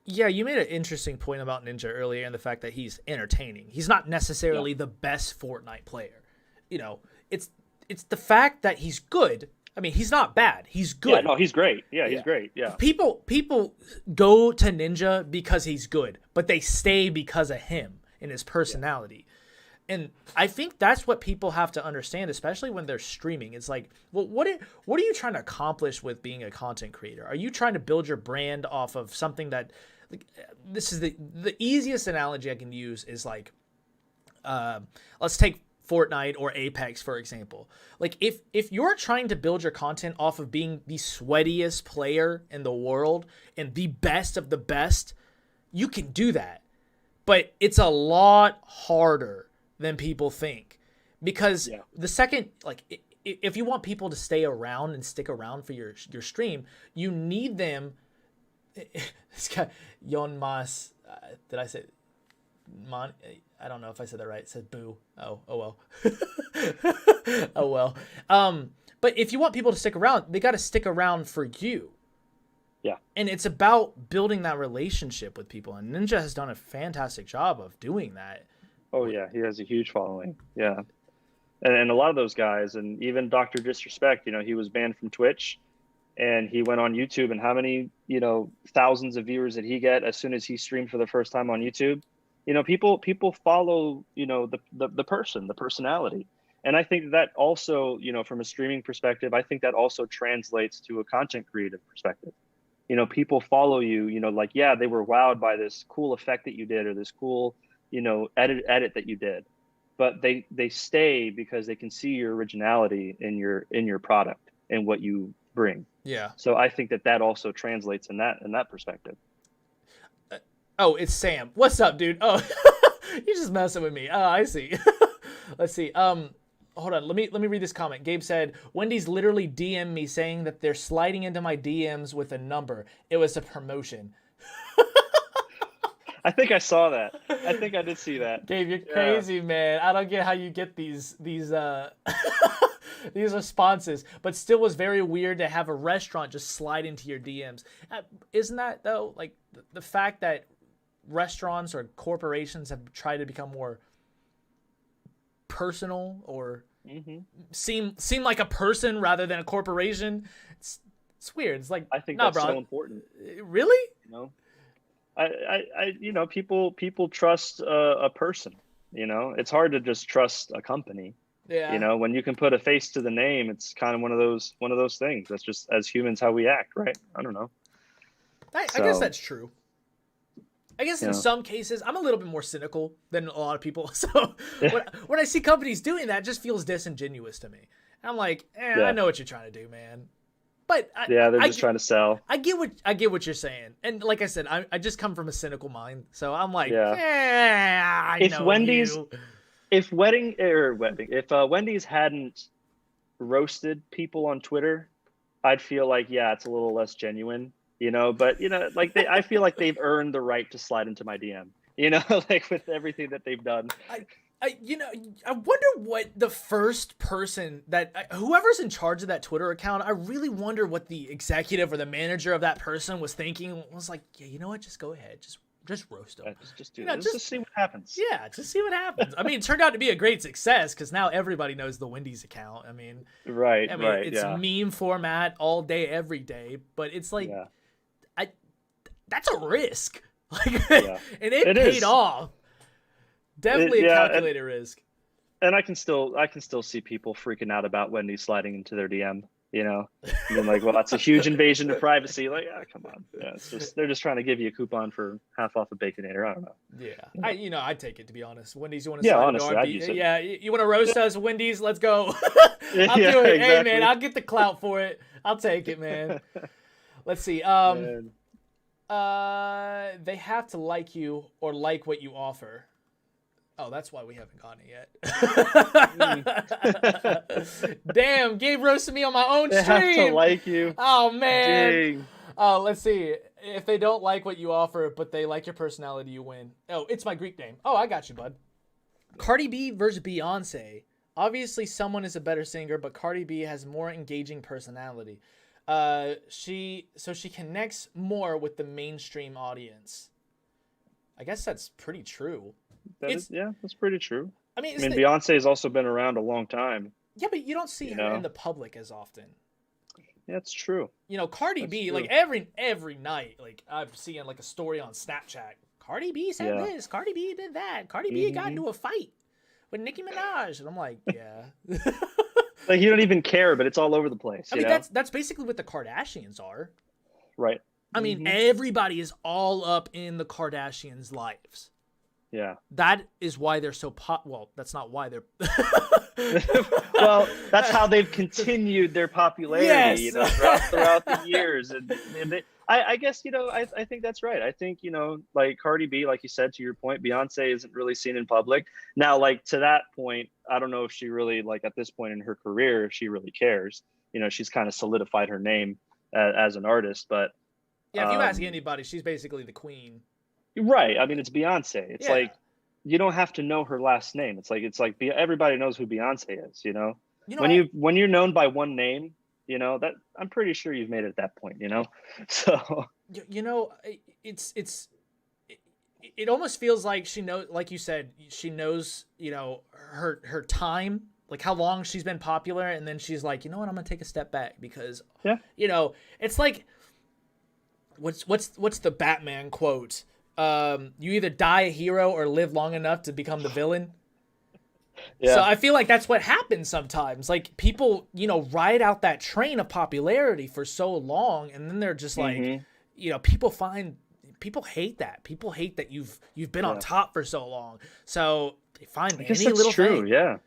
Yeah, you made an interesting point about Ninja earlier and the fact that he's entertaining. He's not Yeah. necessarily the best Fortnite player. You know, it's it's the fact that he's good. I mean, he's not bad. He's Yeah, good. no, he's great. Yeah, he's Yeah. great. Yeah. People go to Ninja because he's good, but they stay because of him and his Yeah. personality. And I think that's what people have to understand, especially when they're streaming. It's like, well, what are you trying to accomplish with being a content creator? Are you trying to build your brand off of something that, like, this is the easiest analogy I can use is like, let's take Fortnite or Apex for example. Like if you're trying to build your content off of being the sweatiest player in the world and the best of the best, you can do that, but it's a lot harder than people think because Yeah. the second like if you want people to stay around and stick around for your stream, you need them. This guy Yon Mas, did I say Mon? I don't know if I said that right. It said boo. Oh well. Oh well. But if you want people to stick around, they got to stick around for you. Yeah. And it's about building that relationship with people, and Ninja has done a fantastic job of doing that. Oh yeah, he has a huge following. Yeah. And a lot of those guys, and even Dr. Disrespect, he was banned from Twitch and he went on YouTube, and how many, thousands of viewers did he get as soon as he streamed for the first time on YouTube? People follow, the person, the personality. And I think that also, from a streaming perspective, I think that also translates to a content creative perspective. People follow you, like, yeah, they were wowed by this cool effect that you did or this cool, edit that you did, but they stay because they can see your originality in your product and what you bring. Yeah. So I think that also translates in that perspective. Oh, it's Sam. What's up, dude? Oh, you just messing with me. Oh, I see. Let's see. Hold on. Let me read this comment. Gabe said, "Wendy's literally DM me saying that they're sliding into my DMs with a number. It was a promotion." I think I saw that. I think I did see that. Gabe, you're Yeah. crazy, man. I don't get how you get these these responses, but still was very weird to have a restaurant just slide into your DMs. Isn't that though? Like the fact that restaurants or corporations have tried to become more personal or Hmm. seem like a person rather than a corporation. It's weird. It's like, I think nah, that's bro. so important. Really? You know, people trust a person. It's hard to just trust a company. Yeah. When you can put a face to the name, it's kind of one of those things. That's just as humans how we act, right? I don't know. I guess So, that's true. I guess in yeah, some cases, I'm a little bit more cynical than a lot of people. So when I see companies doing that, it just feels disingenuous to me. And I'm like, I yeah, know what you're trying to do, man. But yeah. They're just trying to sell. I get what you're saying. And like I said, I just come from a cynical mind. So I'm like, Yeah. I If know Wendy's, you. if Wendy's hadn't roasted people on Twitter, I'd feel like, yeah, it's a little less genuine. But like I feel like they've earned the right to slide into my DM. Like with everything that they've done. I wonder what the first person whoever's in charge of that Twitter account, I really wonder what the executive or the manager of that person was thinking. Was like, yeah, you know what? Just go ahead. Just roast them. Just do You know, this. Just see what happens. yeah, just see what happens. I mean, it turned out to be a great success because now everybody knows the Wendy's account. Right. Right. It's Yeah. meme format all day, every day, but it's like, Yeah. I that's a risk. Like, Yeah. and it It paid is. off. Definitely a Yeah. calculated risk. And I can still see people freaking out about Wendy sliding into their DM. And then like, well, that's a huge invasion of privacy. Like, yeah, come on. Yeah, they're just trying to give you a coupon for half off a Baconator. I don't know. Yeah, I'd take it, to be honest. Wendy's, you want to Yeah, slide honestly, into I'd RB? use it. Yeah, you want to roast us, Wendy's? Let's go. I'll Yeah, do it. Hey, exactly. man, I'll get the clout for it. I'll take it, man. Let's see. Man. They have to like you or like what you offer. Oh, that's why we haven't gotten it yet. Damn, Gabe roasted me on my own They stream. have to like you. Oh man. Dang. Oh, let's see. If they don't like what you offer, but they like your personality, you win. Oh, it's my Greek name. Oh, I got you, bud. Cardi B versus Beyonce. Obviously, someone is a better singer, but Cardi B has more engaging personality. She connects more with the mainstream audience. I guess that's pretty true. It's That's pretty true. I mean, I mean, Beyonce has also been around a long time. yeah, but you don't see You her in know, the public as often. yeah, that's true. Cardi That's B, true. like every night, like I'm seeing like a story on Snapchat. Cardi B said Yeah. this. Cardi B did that. Cardi B got into a fight with Nicki Minaj, and I'm like, yeah. Like you don't even care, but it's all over the place. I You mean, know? that's basically what the Kardashians are. Right. I mean, everybody is all up in the Kardashians' lives. Yeah. That is why they're so well, that's not why they're Well, that's how they've continued their popularity, Yes. throughout the years. And I guess, I think that's right. I think, like Cardi B, like you said, to your point, Beyonce isn't really seen in public. Now, like to that point, I don't know if she really, like at this point in her career, if she really cares. She's kind of solidified her name as an artist, but yeah, if you ask anybody, she's basically the queen. right. I mean, it's Beyonce. It's Yeah. like you don't have to know her last name. It's like everybody knows who Beyonce is. When you're known by one name, that I'm pretty sure you've made it at that point. So it almost feels like she knows, like you said, she knows, her time, like how long she's been popular, and then she's like, you know what, I'm gonna take a step back because, yeah, it's like, what's the Batman quote? You either die a hero or live long enough to become the villain. Yeah. So I feel like that's what happens sometimes. Like people, ride out that train of popularity for so long, and then they're just like, people hate that. People hate that you've been on top for so long. So they find I guess any that's little true. thing. Yeah.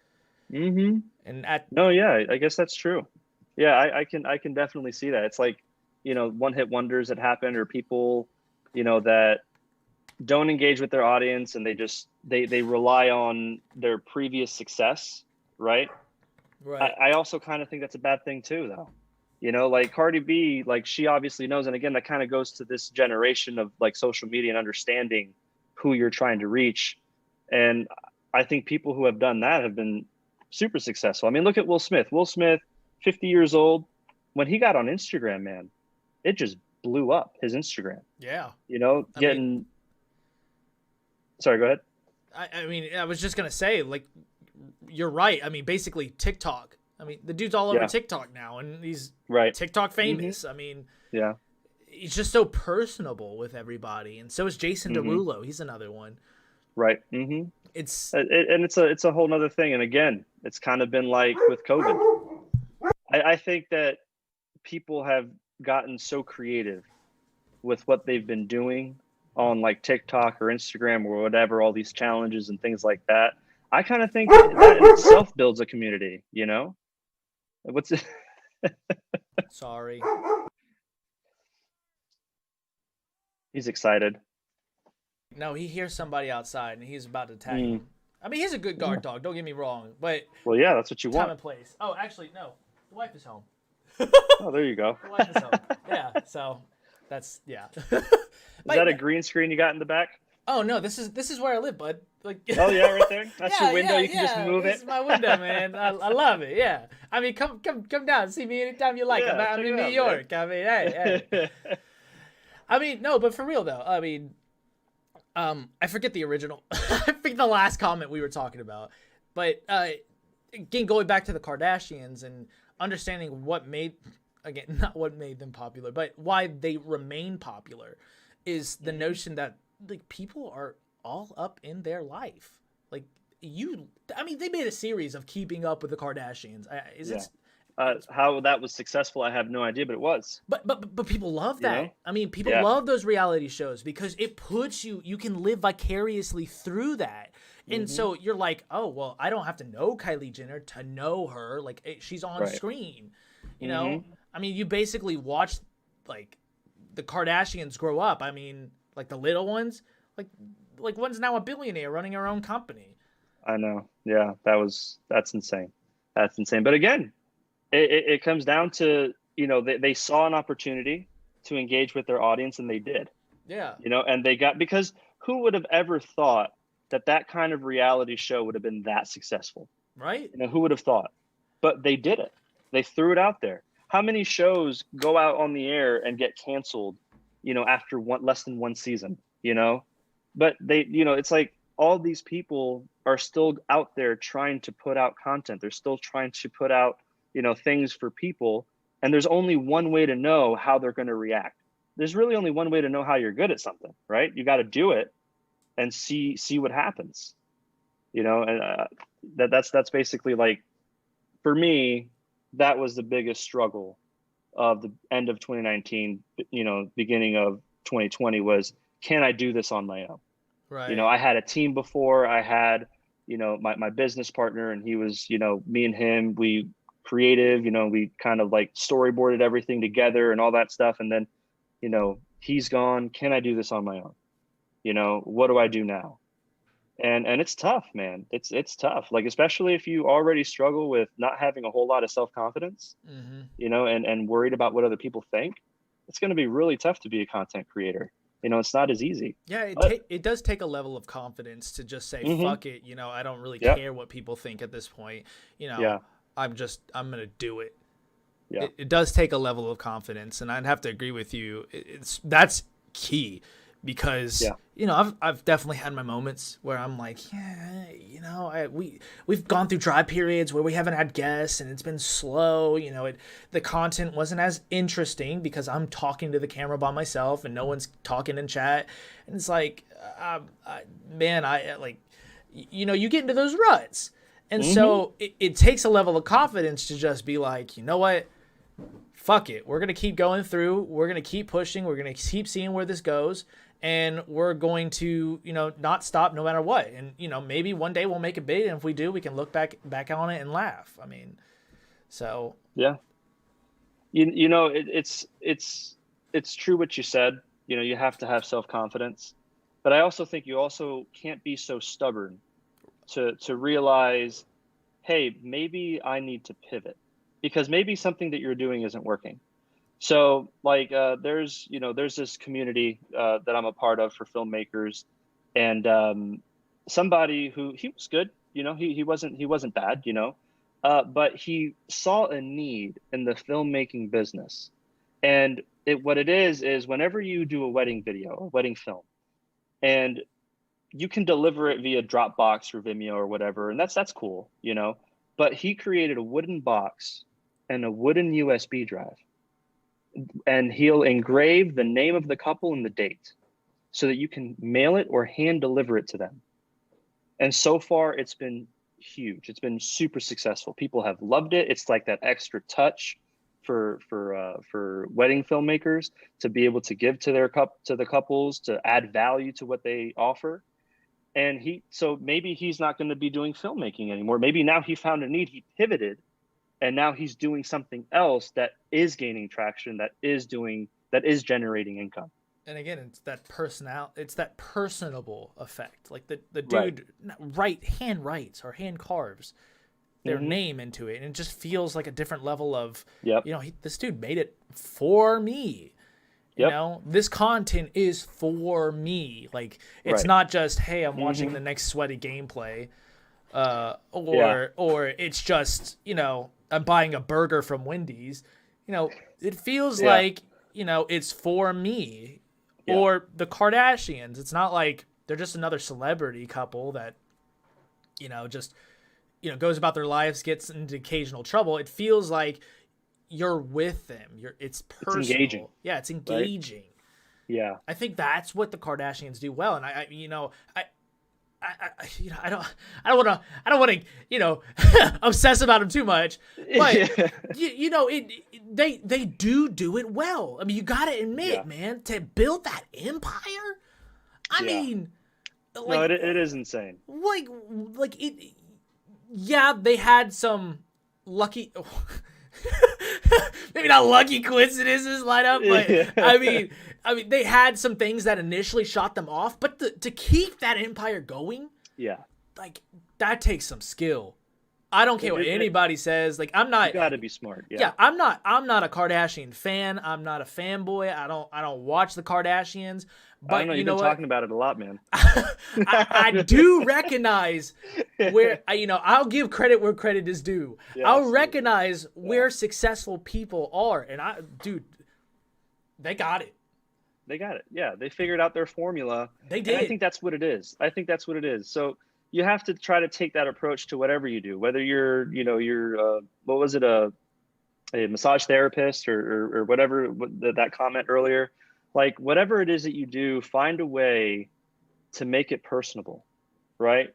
And I guess that's true. Yeah, I can definitely see that. It's like, one-hit wonders that happen, or people, that don't engage with their audience, and they rely on their previous success, right? Right. I also kind of think that's a bad thing too, though. Like Cardi B, like she obviously knows, and again, that kind of goes to this generation of like social media and understanding who you're trying to reach. And I think people who have done that have been super successful. I mean, look at Will Smith. Will Smith, 50 years old, when he got on Instagram, man, it just blew up, his Instagram. Yeah. Sorry, go ahead. I mean, I was just gonna say, like, you're right. I mean, basically TikTok. I mean, the dude's all over TikTok now, and he's TikTok famous. I mean, yeah, he's just so personable with everybody, and so is Jason Derulo. He's another one. Right. It's a whole nother thing, and again, it's kind of been like with COVID. I think that people have gotten so creative with what they've been doing on like TikTok or Instagram or whatever, all these challenges and things like that. I kind of think that in itself builds a community, What's it? Sorry. He's excited. No, he hears somebody outside and he's about to tag him. I mean, he's a good guard dog, don't get me wrong, but well, yeah, that's what you want. Time and place. Oh, actually, no. The wife is home. Oh, there you go. The wife is home. Yeah, so that's Is that a green screen you got in the back? Oh no, this is where I live, bud. Like oh yeah, right there. That's your window. You can just move it. This is my window, man. I love it. Yeah. I mean, come down, see me anytime you like. Yeah, I'm in New York. Man. I mean, hey. I mean, no, but for real though. I mean, I forget the original. I think the last comment we were talking about, but again, going back to the Kardashians and understanding not what made them popular, but why they remain popular, is the notion that like people are all up in their life. Like they made a series of Keeping Up with the Kardashians. How that was successful, I have no idea, but it was. But people love that. I mean, people love those reality shows because it puts you can live vicariously through that. And so you're like, oh, well, I don't have to know Kylie Jenner to know her. Like she's on screen, you know? I mean, you basically watch like the Kardashians grow up. I mean, like the little ones, like one's now a billionaire running her own company. I know. Yeah, that's insane. That's insane. But again, it comes down to, they saw an opportunity to engage with their audience, and they did. Yeah. And they got, because who would have ever thought that kind of reality show would have been that successful? Right. Who would have thought? But they did it. They threw it out there. how many shows go out on the air and get canceled, after less than one season, but they, it's like all these people are still out there trying to put out content. They're still trying to put out, things for people. And there's only one way to know how they're going to react. There's really only one way to know how you're good at something, right? You got to do it and see what happens, and that's basically, like, for me, that was the biggest struggle of the end of 2019, beginning of 2020, was, can I do this on my own? Right. I had a team before. I had, my business partner, and he was, me and him, we creative, we kind of like storyboarded everything together and all that stuff. And then, he's gone. Can I do this on my own? What do I do now? And it's tough, man. It's tough. Like, especially if you already struggle with not having a whole lot of self-confidence, and worried about what other people think, it's going to be really tough to be a content creator. It's not as easy. Yeah, it does take a level of confidence to just say, fuck it. I don't really care what people think at this point. I'm going to do it. Yeah. It does take a level of confidence, and I'd have to agree with you. That's key, because I've definitely had my moments where I'm like, we've gone through dry periods where we haven't had guests and it's been slow. The content wasn't as interesting because I'm talking to the camera by myself and no one's talking in chat, and it's like, you get into those ruts, and so it takes a level of confidence to just be like, you know what? Fuck it. We're going to keep going through. We're going to keep pushing. We're going to keep seeing where this goes. And we're going to, not stop no matter what. And, maybe one day we'll make it big. And if we do, we can look back on it and laugh. I mean, so. Yeah. It's true what you said. You have to have self-confidence. But I also think you also can't be so stubborn to realize, hey, maybe I need to pivot, because maybe something that you're doing isn't working. So, like, there's this community that I'm a part of for filmmakers, and somebody who, he was good, he wasn't bad, but he saw a need in the filmmaking business. And what it is whenever you do a wedding video, a wedding film, and you can deliver it via Dropbox or Vimeo or whatever, and that's cool, but he created a wooden box and a wooden USB drive, and he'll engrave the name of the couple and the date so that you can mail it or hand deliver it to them. And so far it's been huge. It's been super successful. People have loved it. It's like that extra touch for wedding filmmakers to be able to give to the couples, to add value to what they offer. And so maybe he's not going to be doing filmmaking anymore. Maybe now he found a need, he pivoted, and now he's doing something else that is gaining traction, that is generating income. And again, it's that personable effect. Like the dude hand writes or hand carves their name into it, and it just feels like a different level of, this dude made it for me. This content is for me. Like, it's not just, hey, I'm watching the next sweaty gameplay, or it's just, I'm buying a burger from Wendy's. It feels like, it's for me. Or the Kardashians. It's not like they're just another celebrity couple that, goes about their lives, gets into occasional trouble. It feels like you're with them. It's personal. It's engaging. Yeah, it's engaging. Right? Yeah. I think that's what the Kardashians do well. And I don't want to obsess about them too much, but they do it well. I mean, you got to admit, man, to build that empire. I mean, like, no, it is insane. Like it. Yeah, they had some lucky. Maybe not lucky coincidences line up, but I mean, they had some things that initially shot them off, but to keep that empire going, like, that takes some skill. I don't care what anybody says. Like, I'm not. You got to be smart. Yeah, I'm not a Kardashian fan. I'm not a fanboy. I don't watch the Kardashians, I don't But know. you You've know been what? talking about it a lot, man. I do recognize where I'll give credit where credit is due. Yeah, I'll absolutely. recognize Yeah. where successful people are, and dude, they got it. They got it. Yeah, they figured out their formula. They And I did. think that's what it is. I think that's what it is. So you have to try to take that approach to whatever you do, whether you're what was it, a massage therapist or whatever, that comment earlier, like whatever it is that you do, find a way to make it personable, right?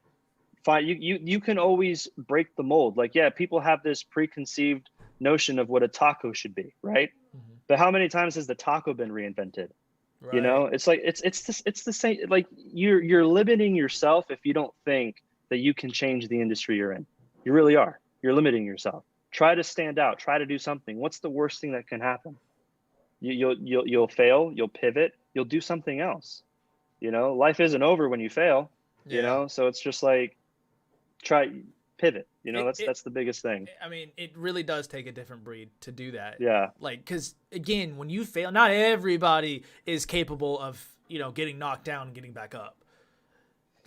Find you can always break the mold. Like, yeah, people have this preconceived notion of what a taco should be, right? Mm-hmm. But how many times has the taco been reinvented? Right. It's like it's the same. Like you're limiting yourself if you don't think that you can change the industry you're in. You really are. You're limiting yourself. Try to stand out. Try to do something. What's the worst thing that can happen? You'll fail. You'll pivot. You'll do something else. Life isn't over when you fail. Yeah. So it's just like try pivot. It, it That's the biggest thing. I mean, it really does take a different breed to do that. Yeah. Like, because again, when you fail, not everybody is capable of, getting knocked down and getting back up.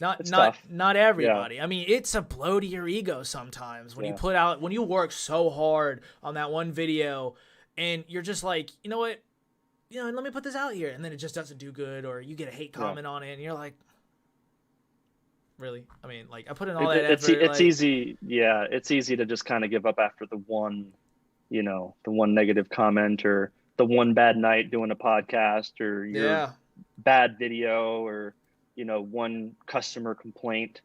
It's tough. Not everybody. Yeah. I mean, it's a blow to your ego sometimes when when you work so hard on that one video and you're just like, you know what? Let me put this out here. And then it just doesn't do good, or you get a hate comment on it and you're like, really? I mean, like, I put in all that effort. It's easy. Yeah, it's easy to just kind of give up after the one negative comment, or the one bad night doing a podcast, or your bad video, or one customer complaint.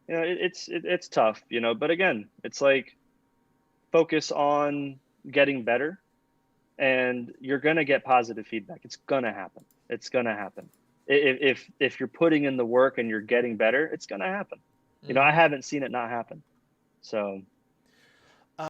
It's tough. But again, it's like, focus on getting better, and you're gonna get positive feedback. It's gonna happen. If you're putting in the work and you're getting better, it's gonna happen. I haven't seen it not happen. So